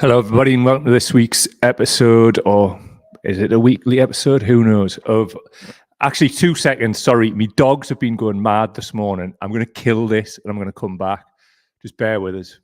Hello, everybody, and welcome to this week's episode, or is it a weekly episode? Who knows? Actually, 2 seconds. Sorry, me dogs have been going mad this morning. I'm going to kill this, and I'm going to come back. Just bear with us.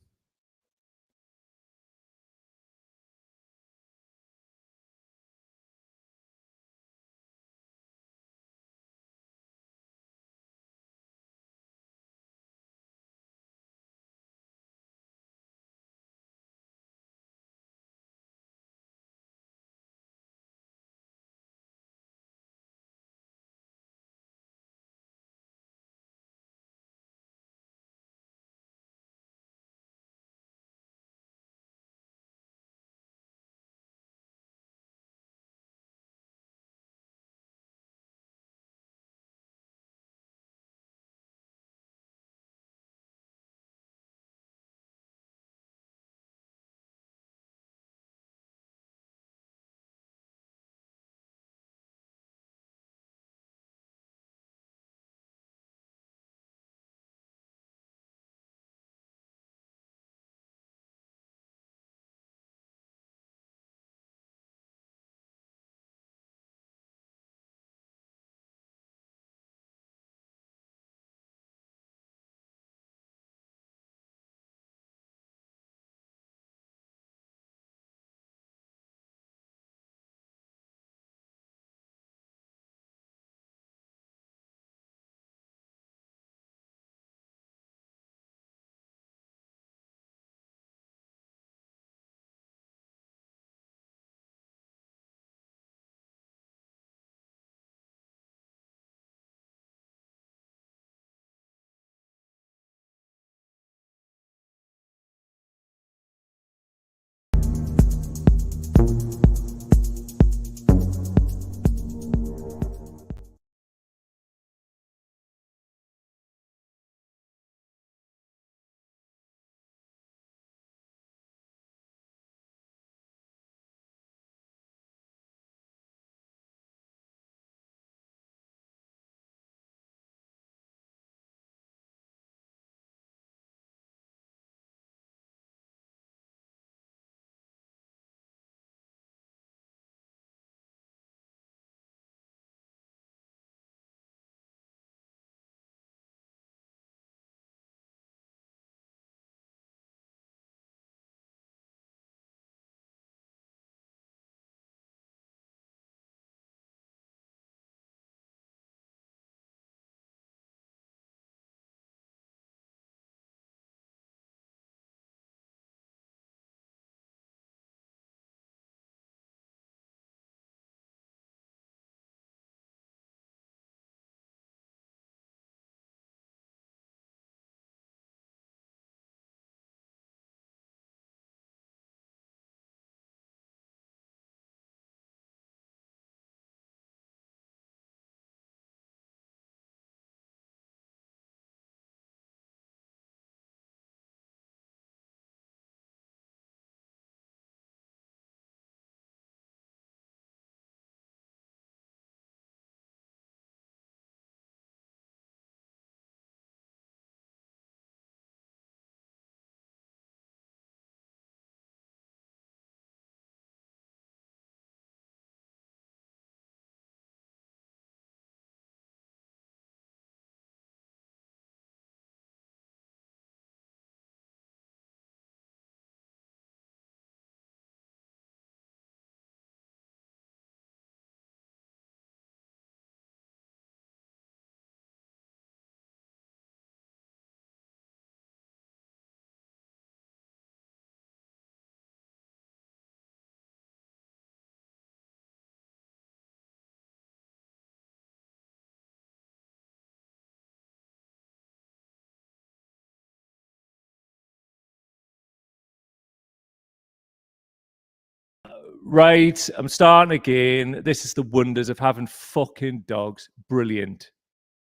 Right, I'm starting again. This is the wonders of having fucking dogs. Brilliant.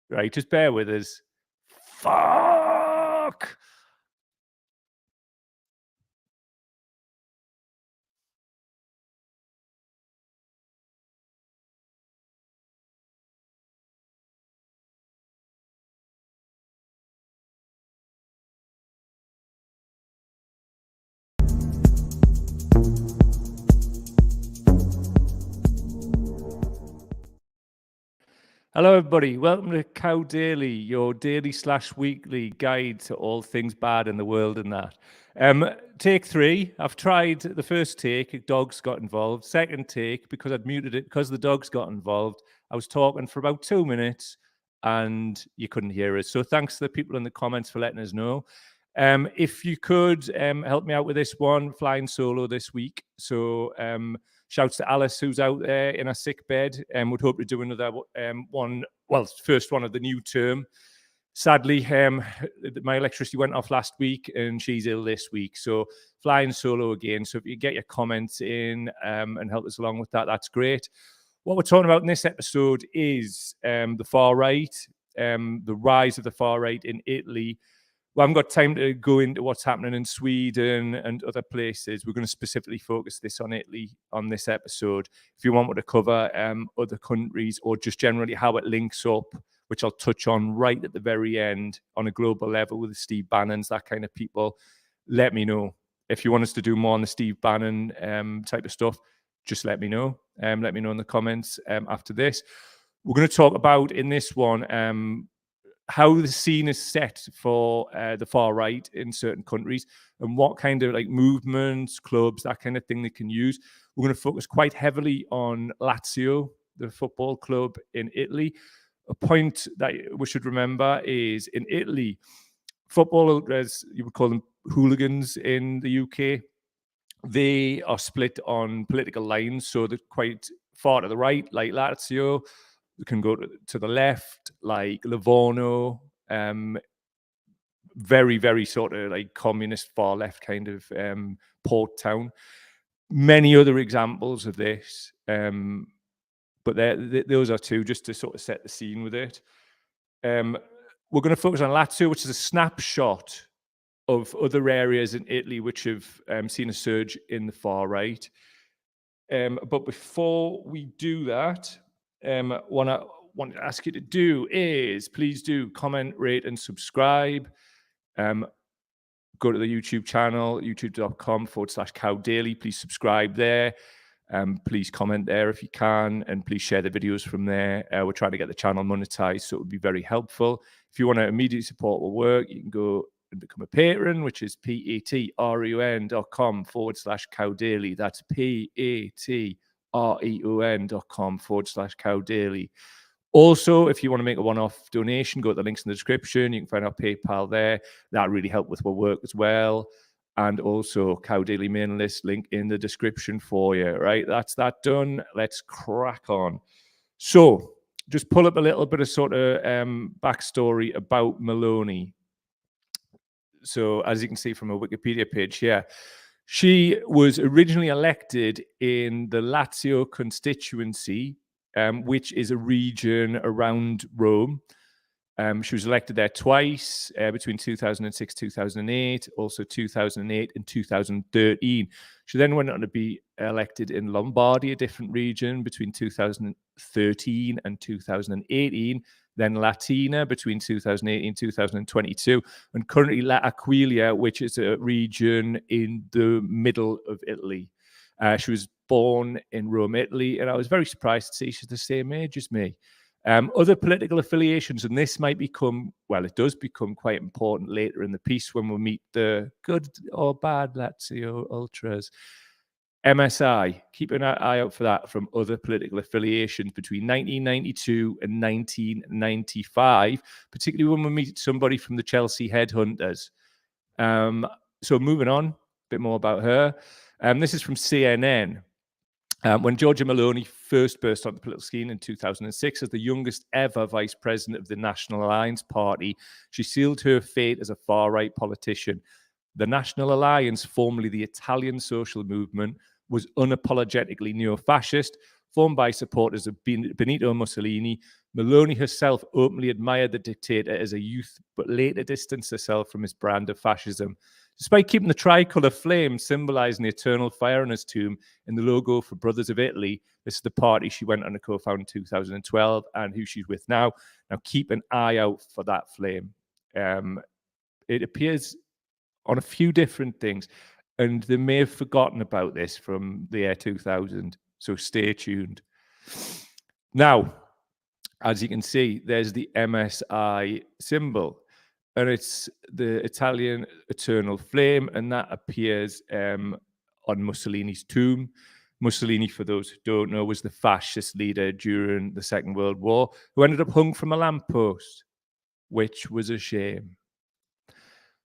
Right, just bear with us. Fuck! Hello, everybody. Welcome to Cow Daily, your daily/weekly guide to all things bad in the world and that. Take 3. I've tried the first take. Dogs got involved. Second take, because I'd muted it, because the dogs got involved, I was talking for about 2 minutes and you couldn't hear us. So thanks to the people in the comments for letting us know. If you could help me out with this one, flying solo this week. So shouts to Alice, who's out there in a sick bed, and would hope to do another one. Well, first one of the new term. Sadly, my electricity went off last week, and she's ill this week. So flying solo again. So if you get your comments in and help us along with that, that's great. What we're talking about in this episode is the far right, the rise of the far right in Italy. We haven't got time to go into what's happening in Sweden and other places. We're going to specifically focus this on Italy on this episode. If you want me to cover other countries or just generally how it links up, which I'll touch on right at the very end on a global level with the Steve Bannons, that kind of people, let me know. If you want us to do more on the Steve Bannon type of stuff, just let me know. Let me know in the comments after this. We're going to talk about in this one how the scene is set for the far right in certain countries and what kind of like movements, clubs, that kind of thing they can use. We're going to focus quite heavily on Lazio, the football club in Italy. A point that we should remember is in Italy, football, as you would call them, hooligans in the UK, they are split on political lines. So they're quite far to the right, like Lazio. We can go to the left, like Livorno, very, very sort of like communist far left kind of port town. Many other examples of this, but those are two just to sort of set the scene with it. We're going to focus on Lazio, which is a snapshot of other areas in Italy which have seen a surge in the far right. But before we do that, what I want to ask you to do is please do comment, rate, and subscribe. Go to the YouTube channel, youtube.com/Cow Daily. Please subscribe there. Please comment there if you can, and please share the videos from there. We're trying to get the channel monetized, so it would be very helpful. If you want to immediately support our work, you can go and become a patron, which is patreon.com/Cow Daily. That's patreon.com/Cow Daily. Also, if you want to make a one-off donation, go to the links in the description. You can find our PayPal there. That really helped with our work as well. And also Cow Daily mailing list link in the description for you. Right, that's that done. Let's crack on. So just pull up a little bit of sort of backstory about Meloni. So as you can see from a Wikipedia page here, she was originally elected in the Lazio constituency, which is a region around Rome. She was elected there twice between 2006, 2008, also 2008 and 2013. She then went on to be elected in Lombardy, a different region, between 2013 and 2018. Then Latina between 2018 and 2022, and currently L'Aquila, which is a region in the middle of Italy. She was born in Rome, Italy, and I was very surprised to see she's the same age as me. Other political affiliations, and this might become, well, it does become quite important later in the piece when we meet the good or bad Lazio ultras. MSI, keep an eye out for that from other political affiliations between 1992 and 1995, particularly when we meet somebody from the Chelsea Headhunters. So moving on, a bit more about her. This is from CNN. When Giorgia Meloni first burst onto the political scene in 2006 as the youngest ever vice president of the National Alliance Party, she sealed her fate as a far-right politician. The National Alliance, formerly the Italian Social Movement, was unapologetically neo-fascist, formed by supporters of Benito Mussolini. Meloni herself openly admired the dictator as a youth, but later distanced herself from his brand of fascism. Despite keeping the tricolour flame symbolising the eternal fire on his tomb in the logo for Brothers of Italy, this is the party she went on to co-found in 2012 and who she's with now. Now keep an eye out for that flame. It appears on a few different things, and they may have forgotten about this from the year 2000, so stay tuned. Now, as you can see, there's the MSI symbol, and it's the Italian eternal flame, and that appears on Mussolini's tomb. Mussolini, for those who don't know, was the fascist leader during the Second World War who ended up hung from a lamppost, which was a shame.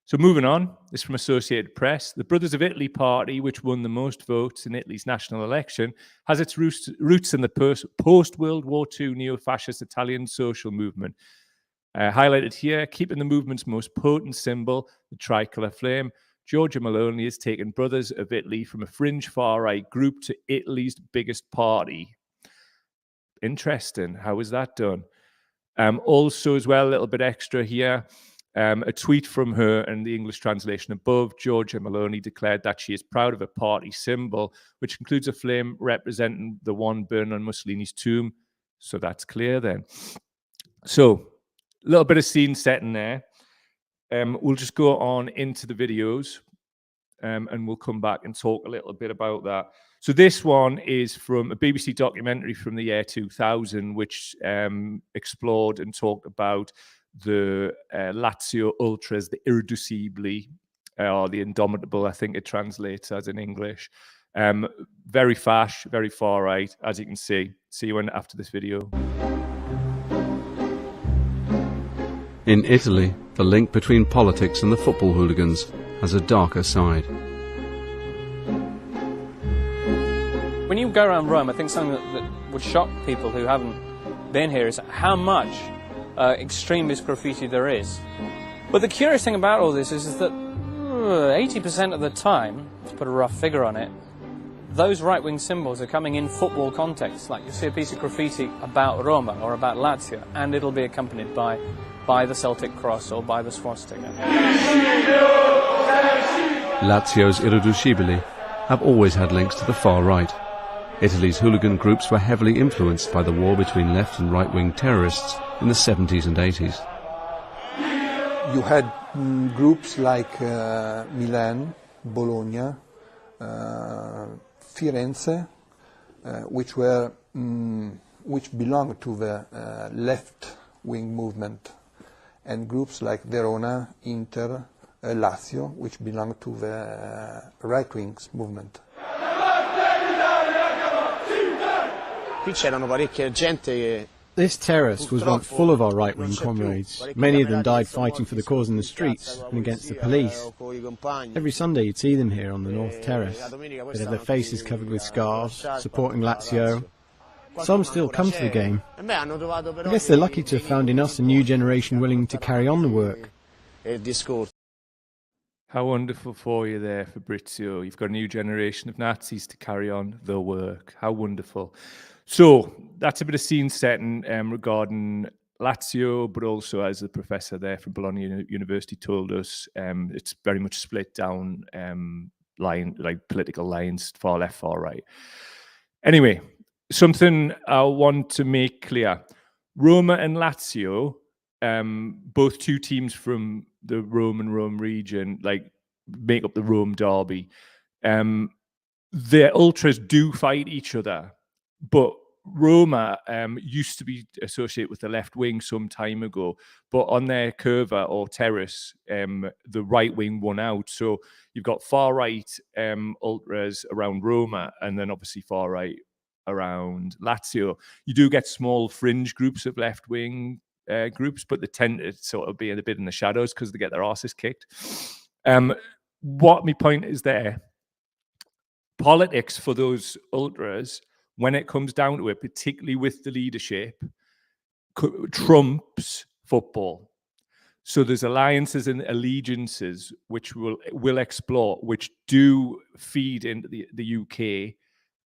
So moving on, this is from Associated Press. The Brothers of Italy party, which won the most votes in Italy's national election, has its roots in the post-World War II neo-fascist Italian social movement. Highlighted here, keeping the movement's most potent symbol, the tricolour flame, Giorgia Meloni has taken Brothers of Italy from a fringe far-right group to Italy's biggest party. Interesting. How was that done? Also, as well, a little bit extra here, a tweet from her and the English translation above. Giorgia Meloni declared that she is proud of her party symbol, which includes a flame representing the one burned on Mussolini's tomb. So that's clear then. So a little bit of scene setting there. We'll just go on into the videos and we'll come back and talk a little bit about that. So this one is from a BBC documentary from the year 2000, which explored and talked about the Lazio Ultras, the Irreducibili, or the Indomitable, I think it translates as in English. Very fash, very far right, as you can see. See you after this video. In Italy, the link between politics and the football hooligans has a darker side. When you go around Rome, I think something that would shock people who haven't been here is how much extremist graffiti there is. But the curious thing about all this is that 80% of the time, to put a rough figure on it, those right-wing symbols are coming in football context. Like you see a piece of graffiti about Roma or about Lazio, and it'll be accompanied by the Celtic cross or by the swastika. Lazio's Irreducibili have always had links to the far right. Italy's hooligan groups were heavily influenced by the war between left and right-wing terrorists in the 70s and 80s. You had groups like Milan, Bologna, Firenze, which belonged to the left-wing movement, and groups like Verona, Inter, Lazio, which belonged to the right-wing movement. This terrace was once full of our right-wing comrades. Many of them died fighting for the cause in the streets and against the police. Every Sunday you'd see them here on the North Terrace. They'd have their faces covered with scarves, supporting Lazio. Some still come to the game. I guess they're lucky to have found in us a new generation willing to carry on the work. How wonderful for you there, Fabrizio. You've got a new generation of Nazis to carry on the work. How wonderful. So that's a bit of scene setting regarding Lazio, but also, as the professor there from Bologna University told us, it's very much split down political lines, far left, far right. Anyway, something I want to make clear. Roma and Lazio, both two teams from the Rome region, make up the Rome derby. Their ultras do fight each other, but Roma used to be associated with the left wing some time ago, but on their curva or terrace, the right wing won out. So you've got far right ultras around Roma, and then obviously far right around Lazio. You do get small fringe groups of left wing groups, but they tend to sort of be a bit in the shadows because they get their asses kicked. What my point is there, politics for those ultras, when it comes down to it, particularly with the leadership, trumps football. So there's alliances and allegiances which we'll explore, which do feed into the UK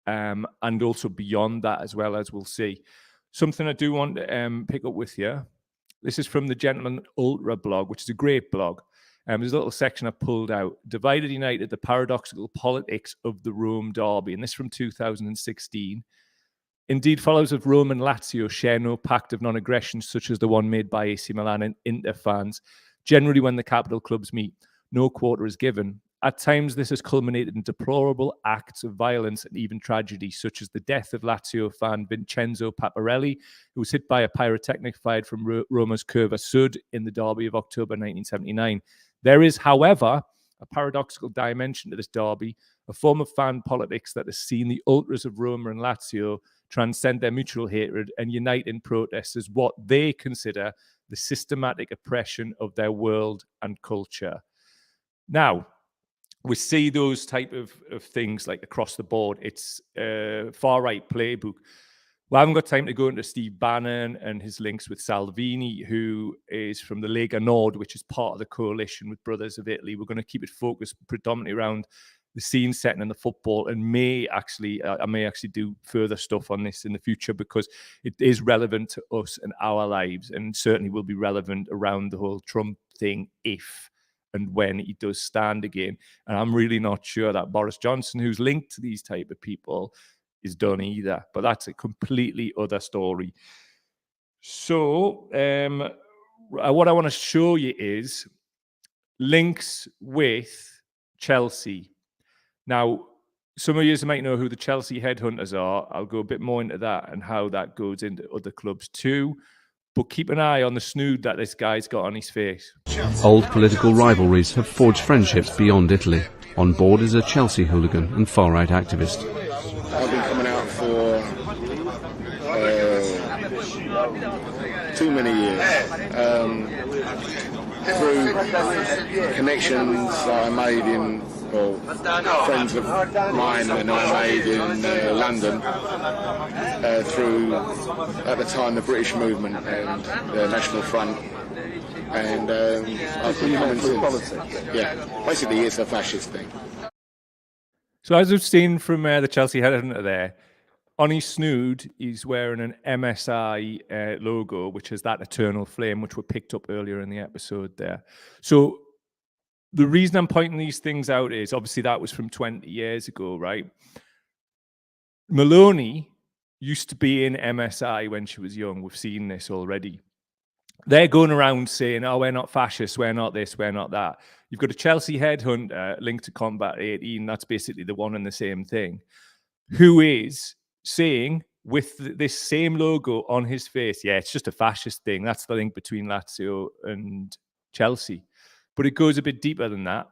and also beyond that as well, as we'll see. Something I do want to pick up with you. This is from the Gentleman Ultra blog, which is a great blog. There's a little section I pulled out. Divided United, the paradoxical politics of the Rome derby. And this from 2016. Indeed, followers of Rome and Lazio share no pact of non-aggression, such as the one made by AC Milan and Inter fans. Generally, when the capital clubs meet, no quarter is given. At times, this has culminated in deplorable acts of violence and even tragedy, such as the death of Lazio fan Vincenzo Paparelli, who was hit by a pyrotechnic fired from Roma's Curva Sud in the derby of October 1979. There is, however, a paradoxical dimension to this derby, a form of fan politics that has seen the ultras of Roma and Lazio transcend their mutual hatred and unite in protest as what they consider the systematic oppression of their world and culture. Now, we see those type of things like across the board. It's a far-right playbook. We haven't got time to go into Steve Bannon and his links with Salvini, who is from the Lega Nord, which is part of the coalition with Brothers of Italy. We're going to keep it focused predominantly around the scene setting and the football, and I may actually do further stuff on this in the future because it is relevant to us and our lives, and certainly will be relevant around the whole Trump thing if and when he does stand again. And I'm really not sure that Boris Johnson, who's linked to these type of people, is done either. But that's a completely other story. So what I want to show you is links with Chelsea. Now, some of you might know who the Chelsea headhunters are. I'll go a bit more into that and how that goes into other clubs too. But keep an eye on the snood that this guy's got on his face. Old political rivalries have forged friendships beyond Italy. On board is a Chelsea hooligan and far-right activist. I've been coming out for too many years. Through connections that I made in, friends of mine and I made in London, through, at the time, the British movement and the National Front. And I've been coming since. Yeah, basically it's a fascist thing. So as we've seen from the Chelsea headhunter there, on his snood, he's wearing an MSI logo, which is that eternal flame, which we picked up earlier in the episode there. So the reason I'm pointing these things out is obviously that was from 20 years ago, right? Meloni used to be in MSI when she was young. We've seen this already. They're going around saying, oh, we're not fascists, we're not this, we're not that. You've got a Chelsea headhunter linked to Combat 18, that's basically the one and the same thing, who is saying with this same logo on his face, yeah, it's just a fascist thing. That's the link between Lazio and Chelsea. But it goes a bit deeper than that.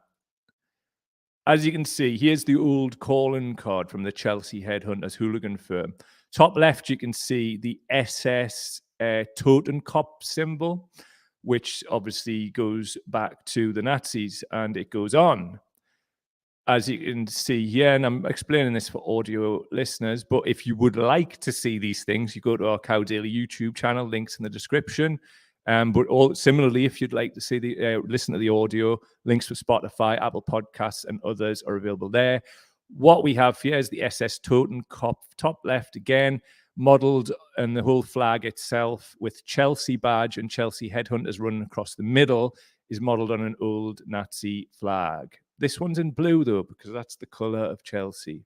As you can see, here's the old calling card from the Chelsea headhunters hooligan firm. Top left, you can see the SS Totenkopf symbol, which obviously goes back to the Nazis, and it goes on. As you can see here, and I'm explaining this for audio listeners, but if you would like to see these things, you go to our Cow Daily YouTube channel, links in the description. But similarly, if you'd like to see listen to the audio, links for Spotify, Apple Podcasts, and others are available there. What we have here is the SS Totenkopf, top left again, modelled, and the whole flag itself with Chelsea badge and Chelsea headhunters running across the middle is modelled on an old Nazi flag. This one's in blue, though, because that's the colour of Chelsea.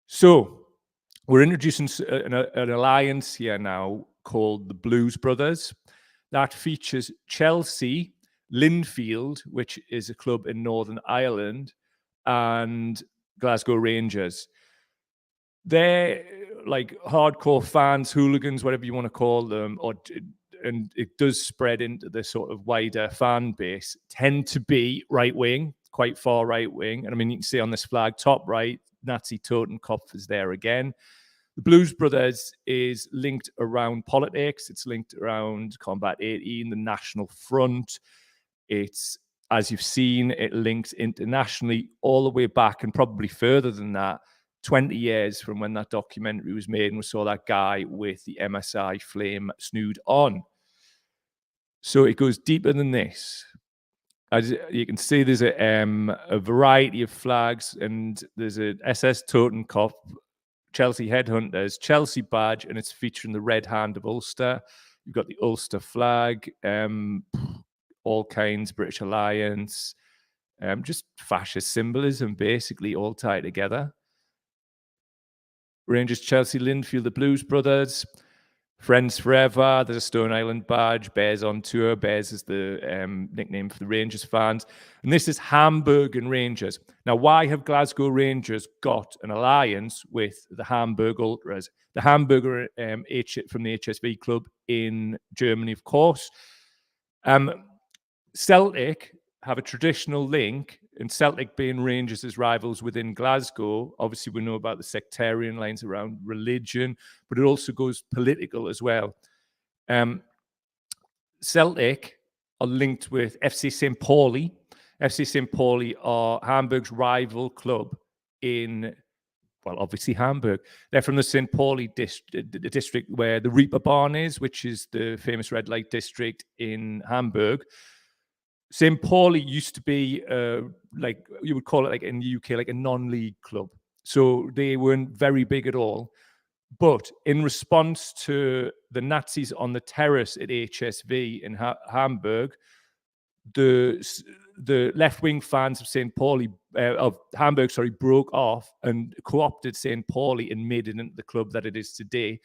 So we're introducing an alliance here now called the Blues Brothers. That features Chelsea, Linfield, which is a club in Northern Ireland, and Glasgow Rangers. They're like hardcore fans, hooligans, whatever you want to call them, and it does spread into the sort of wider fan base, tend to be right-wing, quite far right-wing. And I mean, you can see on this flag, top right, Nazi Totenkopf is there again. The Blues Brothers is linked around politics. It's linked around Combat 18, the National Front. It's, as you've seen, it links internationally all the way back and probably further than that, 20 years from when that documentary was made and we saw that guy with the MSI flame snood on. So it goes deeper than this. As you can see, there's a variety of flags, and there's a SS Totenkopf, Chelsea headhunters, Chelsea badge, and it's featuring the red hand of Ulster. You've got the Ulster flag, all kinds, British Alliance, just fascist symbolism, basically, all tied together. Rangers, Chelsea, Linfield, the Blues Brothers. Friends Forever, there's a Stone Island badge, Bears on Tour. Bears is the nickname for the Rangers fans. And this is Hamburg and Rangers. Now, why have Glasgow Rangers got an alliance with the Hamburg Ultras? The Hamburger from the HSV club in Germany, of course. Celtic have a traditional link, and Celtic being Rangers' rivals within Glasgow. Obviously, we know about the sectarian lines around religion, but it also goes political as well. Celtic are linked with FC St. Pauli. FC St. Pauli are Hamburg's rival club in, well, obviously Hamburg. They're from the St. Pauli district where the Reeperbahn is, which is the famous red light district in Hamburg. St. Pauli used to be, like you would call it, like in the UK, like a non-league club. So they weren't very big at all. But in response to the Nazis on the terrace at HSV in Hamburg, the left-wing fans of St. Pauli, of Hamburg, broke off and co-opted St. Pauli and made it into the club that it is today.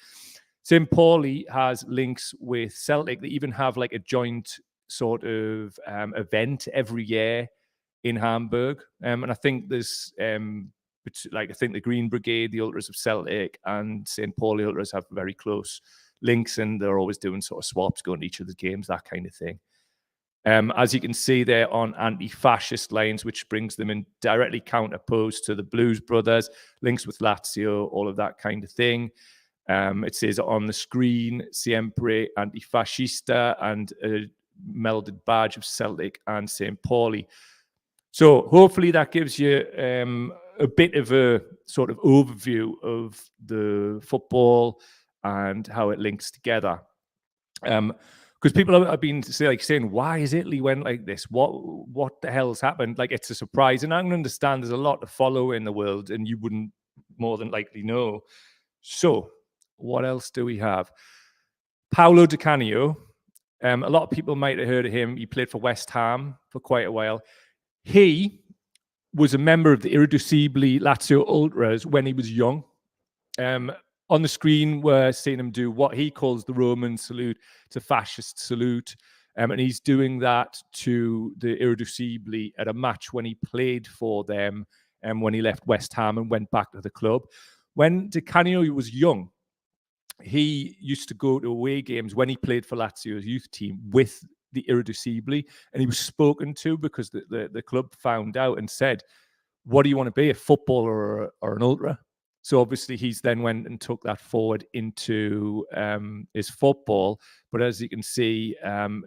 St. Pauli has links with Celtic. They even have like a joint sort of event every year in Hamburg, and I think there's I think the Green Brigade, the Ultras of Celtic, and St. Pauli Ultras have very close links, and they're always doing sort of swaps, going to each other's games, that kind of thing. As you can see there on anti-fascist lines, which brings them in directly counterposed to the Blues Brothers, links with Lazio, all of that kind of thing. It says on the screen, Siempre Antifascista, and a melded badge of Celtic and St. Pauli. So hopefully that gives you a bit of a sort of overview of the football and how it links together. Because people have been saying, why is Italy went like this? What the hell's happened? Like, it's a surprise. And I can understand there's a lot to follow in the world, and you wouldn't more than likely know. So what else do we have? Paulo Dicanio. A lot of people might have heard of him. He played for West Ham for quite a while. He was a member of the irreducibly Lazio Ultras when he was young. On the screen, we're seeing him do what he calls the Roman salute. It's a fascist salute. And he's doing that to the irreducibly at a match when he played for them and when he left West Ham and went back to the club. When Dicanio was young, he used to go to away games when he played for Lazio's youth team with the irreducibly, and he was spoken to because the club found out and said, what do you want to be, a footballer or an ultra? So obviously he's then went and took that forward into his football. But as you can see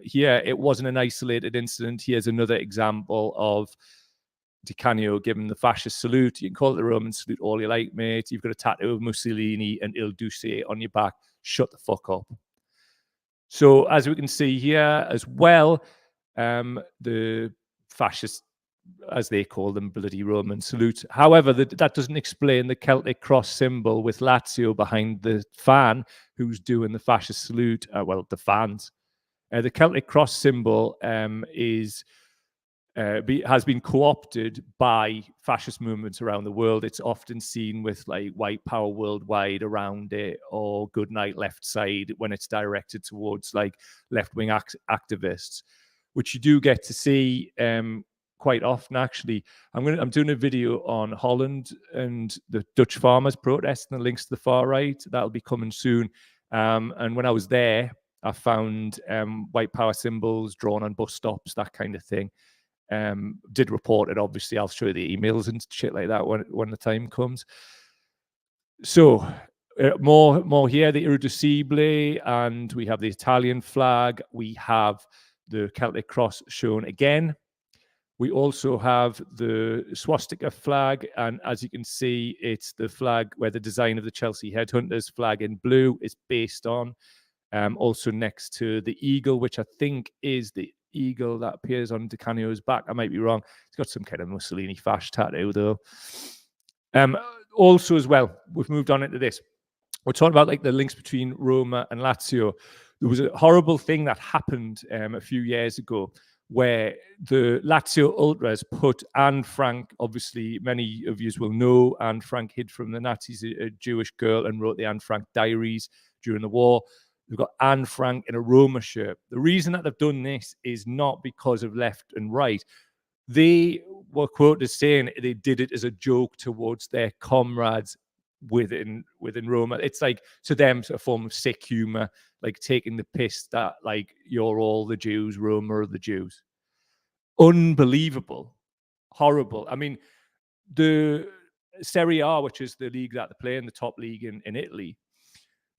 here, it wasn't an isolated incident. Here's another example of Dicanio giving the fascist salute. You can call it the Roman salute all you like, mate. You've got a tattoo of Mussolini and Il Duce on your back. Shut the fuck up. So as we can see here as well, the fascist, as they call them, bloody Roman salute. However, that doesn't explain the Celtic cross symbol with Lazio behind the fan who's doing the fascist salute. Well, the fans. The Celtic cross symbol has been co-opted by fascist movements around the world. It's often seen with like white power worldwide around it, or good night left side when it's directed towards like left-wing activists, which you do get to see quite often. Actually, I'm doing a video on Holland and the Dutch farmers protesting, the links to the far right. That'll be coming soon. And when I was there, I found white power symbols drawn on bus stops, that kind of thing. Did report it, obviously. I'll show you the emails and shit like that when the time comes. So more here, the irreducibly, and we have the Italian flag. We have the Celtic cross shown again. We also have the swastika flag, and as you can see, it's the flag where the design of the Chelsea Headhunters flag in blue is based on. Also next to the eagle, which I think is the eagle that appears on Dicanio's back. I might be wrong. He's got some kind of Mussolini fash tattoo though. Also as well, we've moved on into this. We're talking about like the links between Roma and Lazio. There was a horrible thing that happened a few years ago where the Lazio Ultras put Anne Frank, obviously many of you will know Anne Frank hid from the Nazis, a Jewish girl, and wrote the Anne Frank diaries during the war. They've got Anne Frank in a Roma shirt. The reason that they've done this is not because of left and right. They were quoted as saying they did it as a joke towards their comrades within Roma. It's like, to them, a form of sick humor, like taking the piss that, like, you're all the Jews, Roma are the Jews. Unbelievable. Horrible. I mean, the Serie A, which is the league that they play in, the top league in Italy,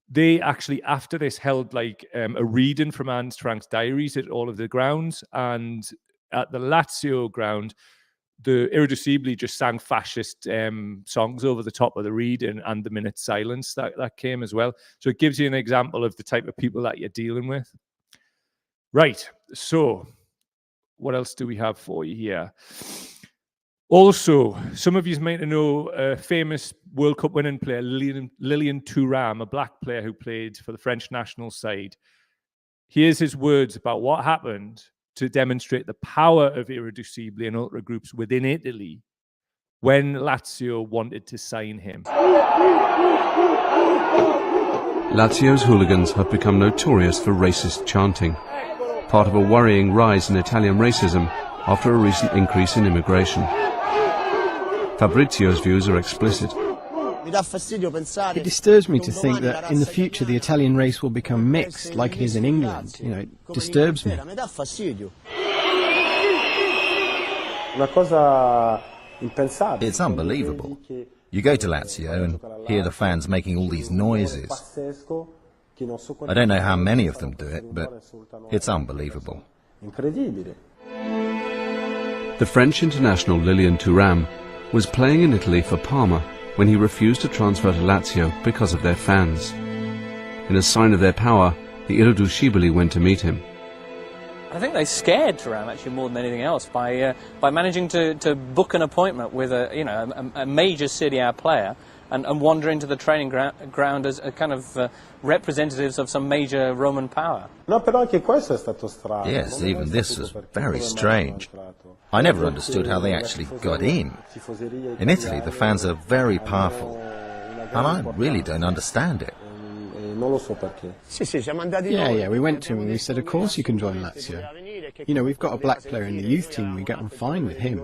they actually, after this, held like a reading from Anne Frank's diaries at all of the grounds. And at the Lazio ground, the Irreducibili just sang fascist songs over the top of the reading and the minute silence that came as well. So it gives you an example of the type of people that you're dealing with. Right. So what else do we have for you here? Also, some of you might know a famous World Cup winning player, Lilian Thuram, a black player who played for the French national side. Here's his words about what happened to demonstrate the power of Irreducibili and ultra groups within Italy when Lazio wanted to sign him. Lazio's hooligans have become notorious for racist chanting, part of a worrying rise in Italian racism after a recent increase in immigration. Fabrizio's views are explicit. It disturbs me to think that in the future the Italian race will become mixed like it is in England. You know, it disturbs me. It's unbelievable. You go to Lazio and hear the fans making all these noises. I don't know how many of them do it, but it's unbelievable. The French international Lilian Thuram was playing in Italy for Parma when he refused to transfer to Lazio because of their fans. In a sign of their power, the Irreducibili went to meet him. I think they scared Thuram actually more than anything else by managing to book an appointment with a major Serie A player and wander into the training ground as a kind of representatives of some major Roman power. Yes, even this was very strange. I never understood how they actually got in. In Italy, the fans are very powerful, and I really don't understand it. Yeah, we went to him and we said, of course you can join Lazio. You know, we've got a black player in the youth team, we get on fine with him.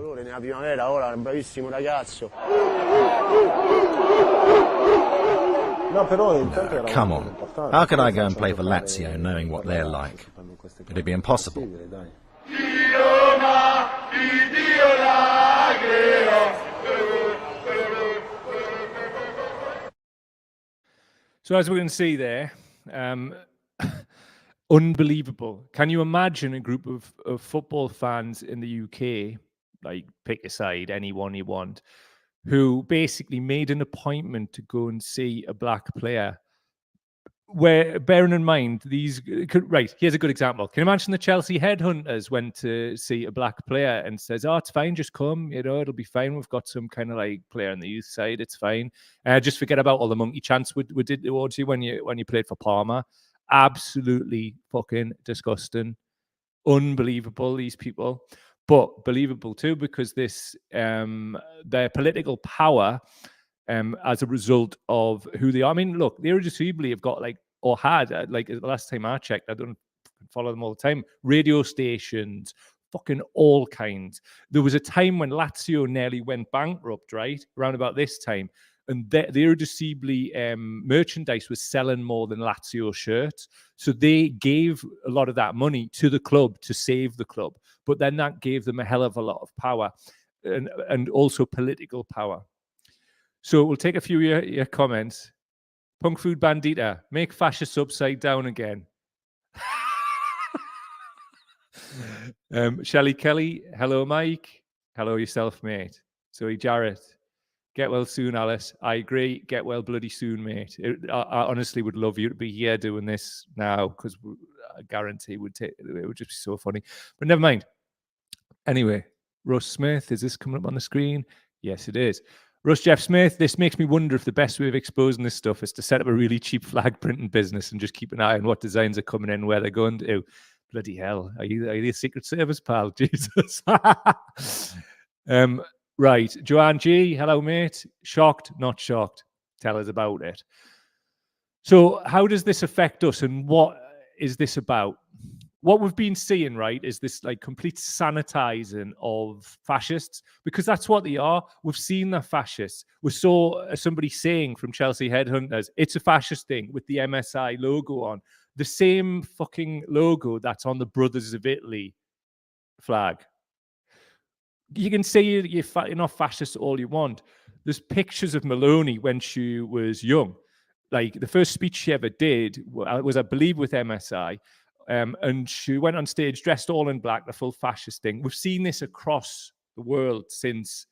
Come on, how could I go and play for Lazio knowing what they're like? It'd be impossible. So as we're going to see there, unbelievable. Can you imagine a group of football fans in the UK, like pick a side, anyone you want, who basically made an appointment to go and see a black player? Where, bearing in mind, right, here's a good example. Can you imagine the Chelsea headhunters went to see a black player and says, oh, it's fine, just come, you know, it'll be fine. We've got some kind of like player on the youth side, it's fine. Just forget about all the monkey chants we did towards you when you played for Parma. Absolutely fucking disgusting. Unbelievable, these people. But believable too, because their political power as a result of who they are. I mean, look, the Irreducibili have got like the last time I checked, I don't follow them all the time, radio stations, fucking all kinds. There was a time when Lazio nearly went bankrupt, right? Around about this time. And the Irreducibili merchandise was selling more than Lazio shirts. So they gave a lot of that money to the club to save the club. But then that gave them a hell of a lot of power and also political power. So we'll take a few of your comments. Punk Food Bandita, make fascists upside down again. Shelley Kelly, hello, Mike. Hello yourself, mate. Zoe Jarrett, get well soon, Alice. I agree, get well bloody soon, mate. I honestly would love you to be here doing this now, because I guarantee it would just be so funny. But never mind. Anyway, Russ Smith, is this coming up on the screen? Yes, it is. Russ Jeff Smith, this makes me wonder if the best way of exposing this stuff is to set up a really cheap flag printing business and just keep an eye on what designs are coming in, where they're going to. Bloody hell. Are you a Secret Service, pal? Jesus. Right. Joanne G, hello, mate. Shocked, not shocked. Tell us about it. So how does this affect us, and what is this about? What we've been seeing, right, is this like complete sanitizing of fascists, because that's what they are. We've seen the fascists. We saw somebody saying from Chelsea Headhunters, it's a fascist thing with the MSI logo on. The same fucking logo that's on the Brothers of Italy flag. You can say you're not fascist all you want. There's pictures of Meloni when she was young. Like the first speech she ever did was, I believe, with MSI. And she went on stage dressed all in black, the full fascist thing. We've seen this across the world since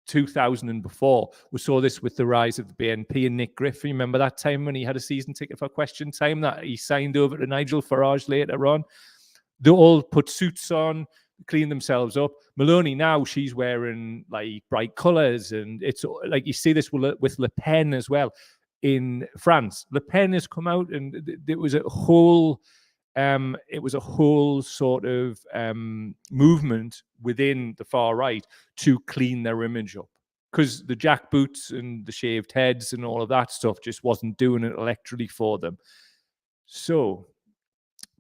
2000 and before. We saw this with the rise of the BNP and Nick Griffin. Remember that time when he had a season ticket for Question Time that he signed over to Nigel Farage later on? They all put suits on, clean themselves up. Meloni now, she's wearing like bright colours, and it's like you see this with Le Pen as well in France. Le Pen has come out, and it was a whole sort of movement within the far right to clean their image up, because the jackboots and the shaved heads and all of that stuff just wasn't doing it electorally for them. So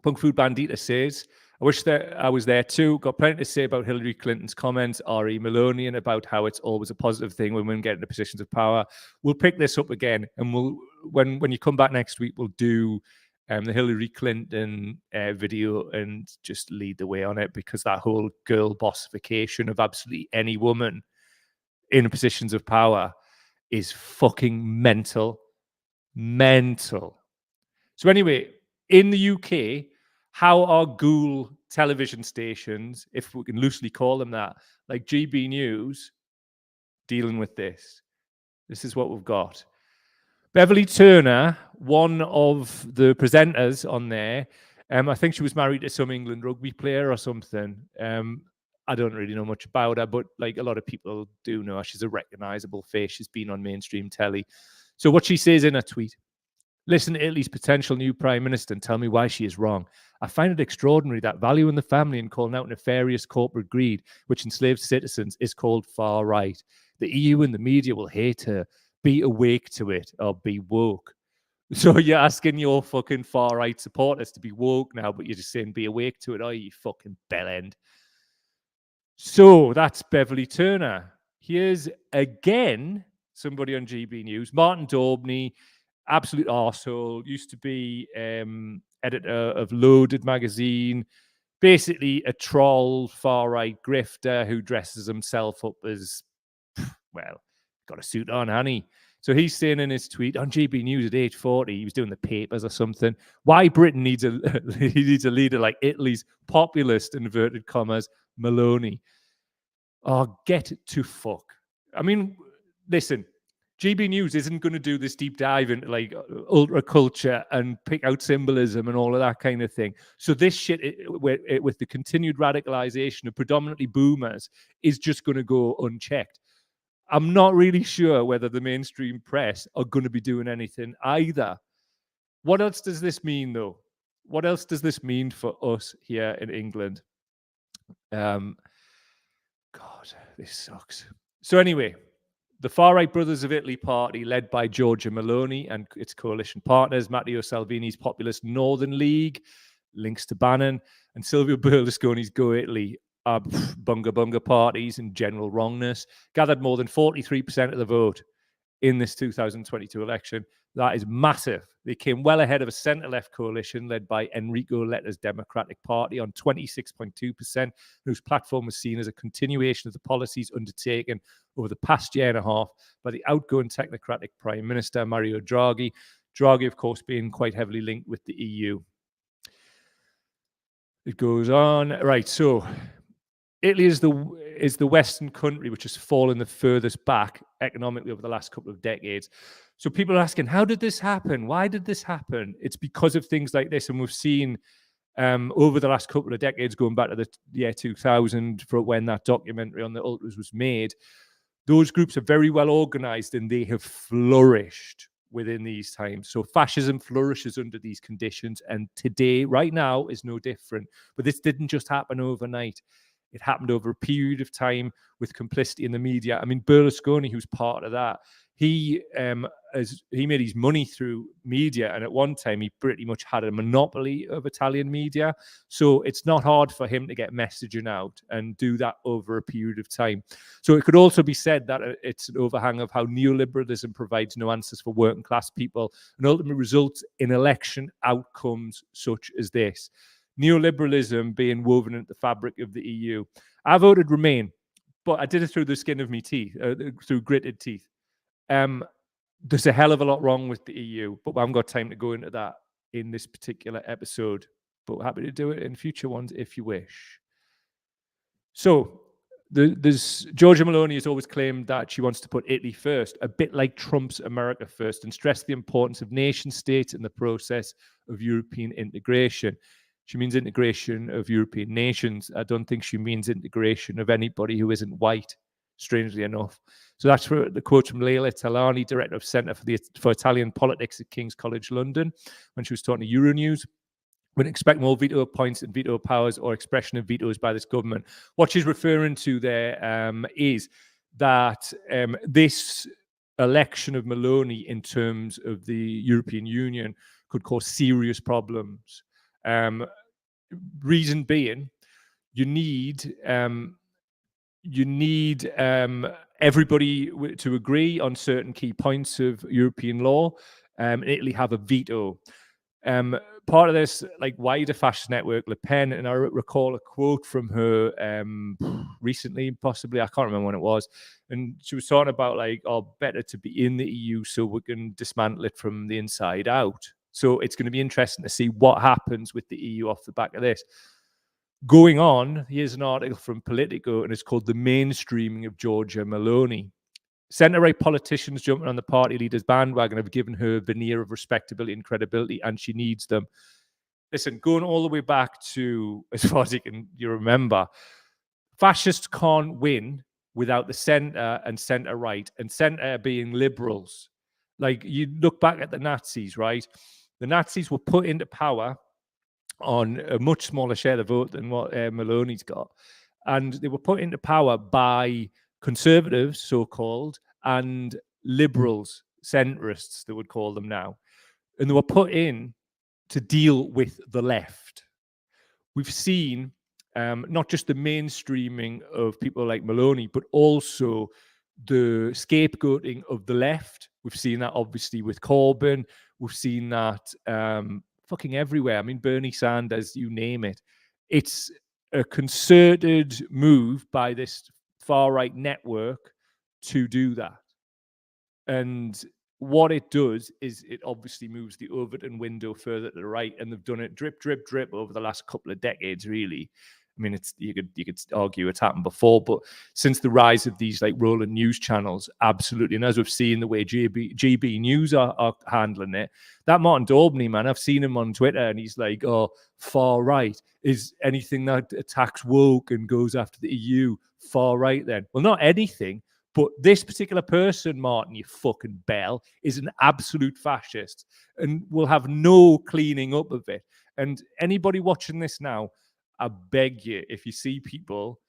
Punk Food Bandita says, I wish that I was there too. Got plenty to say about Hillary Clinton's comments, R.E. Meloni, and about how it's always a positive thing when women get into positions of power. We'll pick this up again, and we'll when you come back next week, we'll do the Hillary Clinton video and just lead the way on it, because that whole girl bossification of absolutely any woman in positions of power is fucking mental. Mental. So anyway, in the UK, how are ghoul television stations, if we can loosely call them that, like GB News, dealing with this? This is what we've got. Beverly Turner, one of the presenters on there, I think she was married to some England rugby player or something. I don't really know much about her, but like a lot of people do know her. She's a recognizable face. She's been on mainstream telly. So what she says in her tweet: listen to Italy's potential new prime minister and tell me why she is wrong. I find it extraordinary that valuing the family and calling out nefarious corporate greed, which enslaves citizens, is called far right. The EU and the media will hate her. Be awake to it, or be woke. So you're asking your fucking far right supporters to be woke now, but you're just saying be awake to it, are you fucking bellend? So that's Beverly Turner. Here's again somebody on GB News, Martin Daubney, absolute arsehole, used to be editor of Loaded magazine, basically a troll, far-right grifter who dresses himself up as, well, got a suit on, honey. So he's saying in his tweet on GB News at 8:40, he was doing the papers or something, why Britain needs a he needs a leader like Italy's populist, inverted commas, Meloni. Oh, get to fuck. I mean, listen, GB News isn't going to do this deep dive into like ultra culture and pick out symbolism and all of that kind of thing. So this shit with the continued radicalization of predominantly boomers is just going to go unchecked. I'm not really sure whether the mainstream press are going to be doing anything either. What else does this mean, though? What else does this mean for us here in England? God, this sucks. So anyway, the far-right Brothers of Italy party, led by Giorgia Meloni and its coalition partners, Matteo Salvini's populist Northern League, links to Bannon, and Silvio Berlusconi's Go Italy, bunga bunga parties and general wrongness, gathered more than 43% of the vote in this 2022 election. That is massive. They came well ahead of a centre-left coalition led by Enrico Letta's Democratic Party on 26.2%, whose platform was seen as a continuation of the policies undertaken over the past year and a half by the outgoing technocratic Prime Minister Mario Draghi. Draghi, of course, being quite heavily linked with the EU. It goes on. Right, so Italy is the Western country which has fallen the furthest back economically over the last couple of decades. So people are asking, how did this happen? Why did this happen? It's because of things like this. And we've seen over the last couple of decades, going back to the year 2000, for when that documentary on the Ultras was made, those groups are very well organized and they have flourished within these times. So fascism flourishes under these conditions. And today, right now, is no different. But this didn't just happen overnight. It happened over a period of time with complicity in the media. I mean, Berlusconi, who's part of that, he made his money through media, and at one time he pretty much had a monopoly of Italian media. So it's not hard for him to get messaging out and do that over a period of time. So it could also be said that it's an overhang of how neoliberalism provides no answers for working class people and ultimately results in election outcomes such as this. Neoliberalism being woven into the fabric of the EU. I voted Remain, but I did it through the skin of my teeth, through gritted teeth. There's a hell of a lot wrong with the EU, but I haven't got time to go into that in this particular episode. But happy to do it in future ones if you wish. So, there's Giorgia Meloni has always claimed that she wants to put Italy first, a bit like Trump's America first, and stress the importance of nation states in the process of European integration. She means integration of European nations. I don't think she means integration of anybody who isn't white, strangely enough. So that's for the quote from Leila Talani, Director of Centre for Italian Politics at King's College London, when she was talking to Euronews. Wouldn't expect more veto points and veto powers or expression of vetoes by this government. What she's referring to there is that this election of Meloni in terms of the European Union could cause serious problems. Reason being, you need everybody to agree on certain key points of European law. Italy have a veto. Part of this, like wider fascist network, Le Pen, and I recall a quote from her recently, possibly, I can't remember when it was, and she was talking about like, oh, better to be in the EU so we can dismantle it from the inside out. So it's going to be interesting to see what happens with the EU off the back of this. Going on, here's an article from Politico, and it's called The Mainstreaming of Giorgia Meloni. Centre-right politicians jumping on the party leader's bandwagon have given her a veneer of respectability and credibility, and she needs them. Listen, going all the way back to, as far as you remember, fascists can't win without the centre and centre-right, and centre being liberals. Like, you look back at the Nazis, right? The Nazis were put into power on a much smaller share of the vote than what Meloni's got. And they were put into power by conservatives, so-called, and liberals, centrists, they would call them now. And they were put in to deal with the left. We've seen not just the mainstreaming of people like Meloni, but also the scapegoating of the left. We've seen that obviously with Corbyn. We've seen that fucking everywhere. I mean, Bernie Sanders, you name it. It's a concerted move by this far-right network to do that. And what it does is it obviously moves the Overton window further to the right, and they've done it drip, drip, drip over the last couple of decades, really. I mean, you could argue it's happened before, but since the rise of these like rolling news channels, absolutely. And as we've seen the way GB News are handling it, that Martin Daubney, man, I've seen him on Twitter, and he's like, oh, far right. Is anything that attacks woke and goes after the EU far right then? Well, not anything, but this particular person, Martin, you fucking bell, is an absolute fascist and will have no cleaning up of it. And anybody watching this now, I beg you, if you see people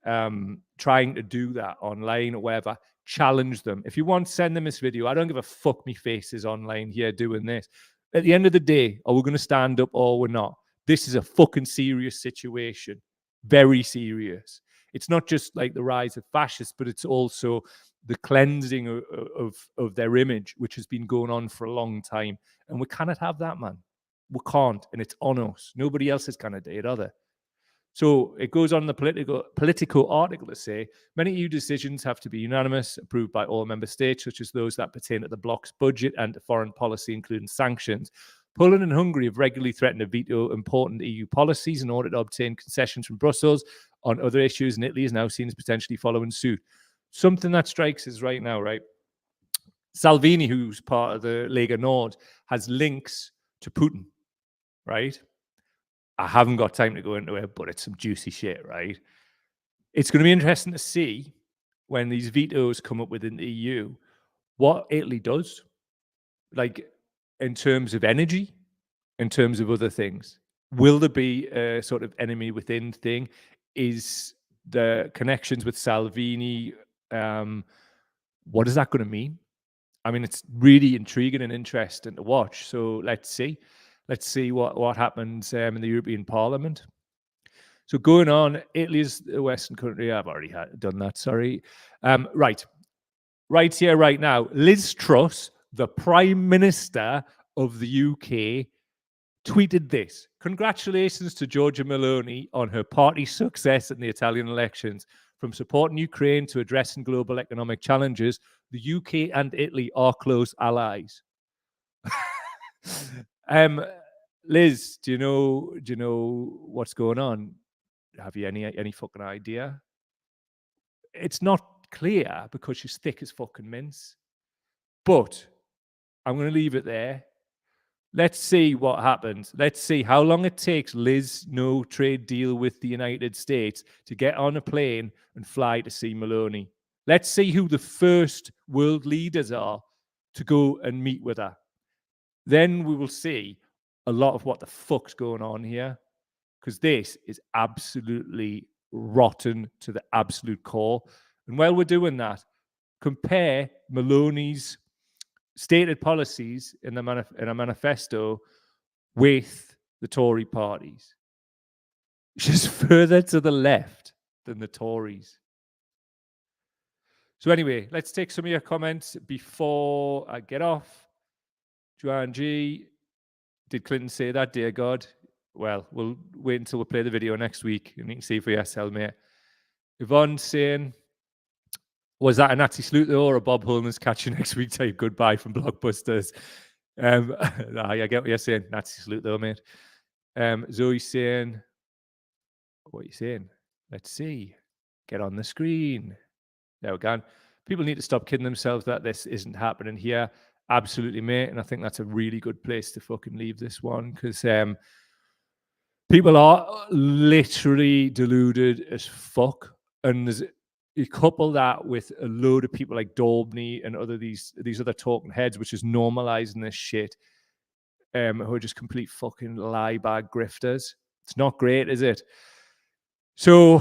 trying to do that online or whatever, challenge them. If you want, send them this video. I don't give a fuck me faces online here doing this. At the end of the day, are we going to stand up or we're not? This is a fucking serious situation. Very serious. It's not just like the rise of fascists, but it's also the cleansing of their image, which has been going on for a long time. And we cannot have that, man. We can't. And it's on us. Nobody else is going to do it, are they? So it goes on the Politico article to say, many EU decisions have to be unanimous, approved by all member states, such as those that pertain to the bloc's budget and to foreign policy, including sanctions. Poland and Hungary have regularly threatened to veto important EU policies in order to obtain concessions from Brussels on other issues, and Italy is now seen as potentially following suit. Something that strikes us right now, right? Salvini, who's part of the Lega Nord, has links to Putin, right? I haven't got time to go into it, but it's some juicy shit, right? It's going to be interesting to see when these vetoes come up within the EU, what Italy does, like in terms of energy, in terms of other things. Will there be a sort of enemy within thing? Is the connections with Salvini. What is that going to mean? I mean, it's really intriguing and interesting to watch. So let's see. Let's see what happens in the European Parliament. So going on, Italy is a Western country. I've already done that, sorry. Right here, right now, Liz Truss, the Prime Minister of the UK, tweeted this: "Congratulations to Giorgia Meloni on her party's success in the Italian elections. From supporting Ukraine to addressing global economic challenges, the UK and Italy are close allies." Liz, do you know what's going on? Have you any fucking idea? It's not clear because she's thick as fucking mince. But I'm going to leave it there. Let's see what happens. Let's see how long it takes Liz no trade deal with the United States to get on a plane and fly to see Meloni. Let's see who the first world leaders are to go and meet with her. Then we will see a lot of what the fuck's going on here, because this is absolutely rotten to the absolute core. And while we're doing that, compare Meloni's stated policies in a manifesto with the Tory parties. She's further to the left than the Tories. So anyway, let's take some of your comments before I get off. Joanne G, did Clinton say that, dear God? Well, we'll wait until we play the video next week and you can see for yourself, mate. Yvonne saying, was that a Nazi salute though, or a Bob Holness catch you next week type goodbye from Blockbusters? I get what you're saying. Nazi salute though, mate. Zoe saying, what are you saying? Let's see. Get on the screen. There we go. People need to stop kidding themselves that this isn't happening here. Absolutely, mate. And I think that's a really good place to fucking leave this one, because people are literally deluded as fuck. And there's, you couple that with a load of people like Daubney and these other talking heads, which is normalizing this shit, who are just complete fucking lie bag grifters. It's not great, is it? So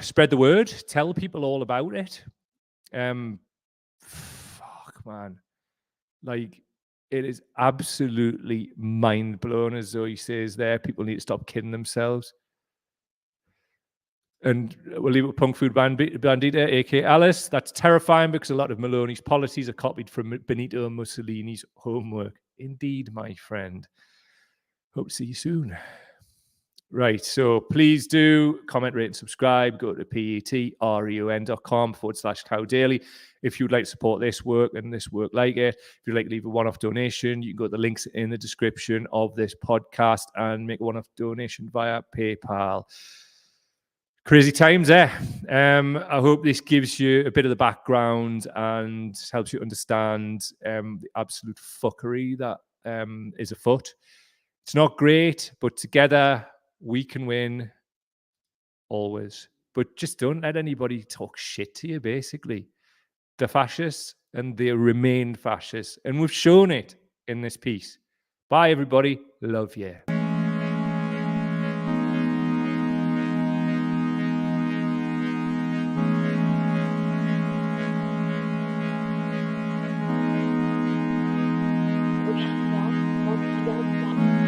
spread the word. Tell people all about it. Fuck, man. Like, it is absolutely mind-blowing, as Zoe says there. People need to stop kidding themselves. And we'll leave it with Punk Food Bandita, a.k.a. Alice. That's terrifying because a lot of Meloni's policies are copied from Benito Mussolini's homework. Indeed, my friend. Hope to see you soon. Right, so please do comment, rate, and subscribe. Go to patreon.com/cowdaily if you'd like to support this work and this work like it. If you'd like to leave a one-off donation, you can go to the links in the description of this podcast and make a one-off donation via PayPal. Crazy times there. I hope this gives you a bit of the background and helps you understand the absolute fuckery that is afoot. It's not great, but together we can win always. But just don't let anybody talk shit to you, basically. They're fascists and they remain fascists. And we've shown it in this piece. Bye, everybody. Love you.